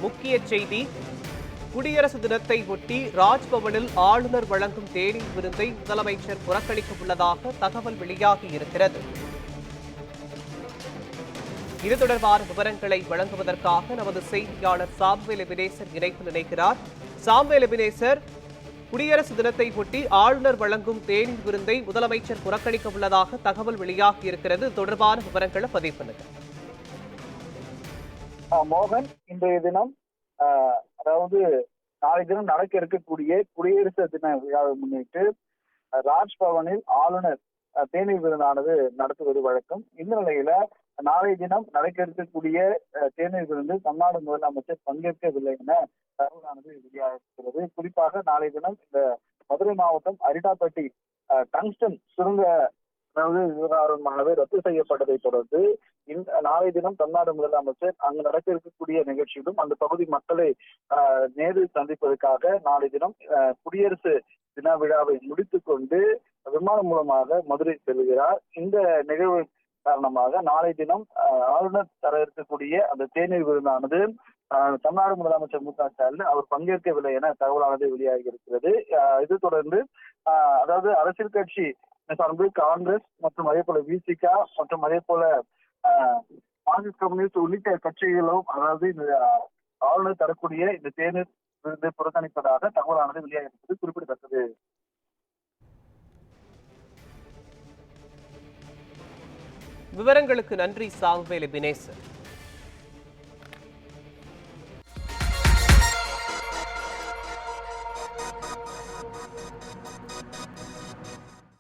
முக்கிய செய்தி. குடியரசு தினத்தை ஒட்டி ராஜ்பவனில் ஆளுநர் வழங்கும் தேநீர் விருந்தை முதலமைச்சர் புறக்கணிக்க உள்ளதாக தகவல் வெளியாகியிருக்கிறது. இது தொடர்பான விவரங்களை வழங்குவதற்காக நமது செய்தியாளர் சாம்வேல் எபினேசர் இணைப்பு நினைக்கிறார். சாம்வேல் எபினேசர், குடியரசு தினத்தை ஒட்டி ஆளுநர் வழங்கும் தேநீர் விருந்தை முதலமைச்சர் புறக்கணிக்க உள்ளதாக தகவல் வெளியாகியிருக்கிறது. தொடர்பான விவரங்களை பதிவு பண்ணுங்க. மோகன், இன்றைய தினம் அதாவது நாளை தினம் நடக்க இருக்கக்கூடிய குடியரசு தின விழாவை முன்னிட்டு ராஜ்பவனில் ஆளுநர் தேநீர் விருந்தானது நடத்துவது வழக்கம். இந்த நிலையில நாளை தினம் நடக்க இருக்கக்கூடிய தேநீர் விருந்து தமிழ்நாடு முதலமைச்சர் பங்கேற்கவில்லை என தகவலானது வெளியாகிறது. குறிப்பாக நாளை தினம் இந்த மதுரை மாவட்டம் அரிட்டாப்பட்டி டங்ஸ்டன் சுரங்க விவகாரமானது ரத்து செய்யப்பட்டதை தொடர்ந்து நாளை தினம் தமிழ்நாடு முதலமைச்சர் அங்கு நடக்க இருக்கக்கூடிய நிகழ்ச்சியிலும் அந்த பகுதி மக்களை நேரில் சந்திப்பதற்காக நாளை தினம் குடியரசு தின விழாவை முடித்துக் கொண்டு விமானம் மூலமாக மதுரை செல்கிறார். இந்த நிகழ்வு காரணமாக நாளை தினம் ஆளுநர் தர இருக்கக்கூடிய அந்த தேநீர் விருந்தானது தமிழ்நாடு முதலமைச்சர் மு க ஸ்டாலின் அவர் பங்கேற்கவில்லை என தகவலானது வெளியாகி இருக்கிறது. இது தொடர்ந்து அதாவது அரசியல் கட்சி சார்பு காங்கிரஸ் மற்றும் அதே போல விசிக மற்றும் அதே போல மார்க்சிஸ்ட் கம்யூனிஸ்ட் உள்ளிட்ட கட்சிகளும் அதாவது இந்த ஆளுநர் தரக்கூடிய இந்த தேநீர் விருதை புறக்கணிப்பதாக தகவலானது வெளியாகி இருப்பது குறிப்பிடத்தக்கது. விவரங்களுக்கு நன்றி சாம்வேல் எபினேசர்.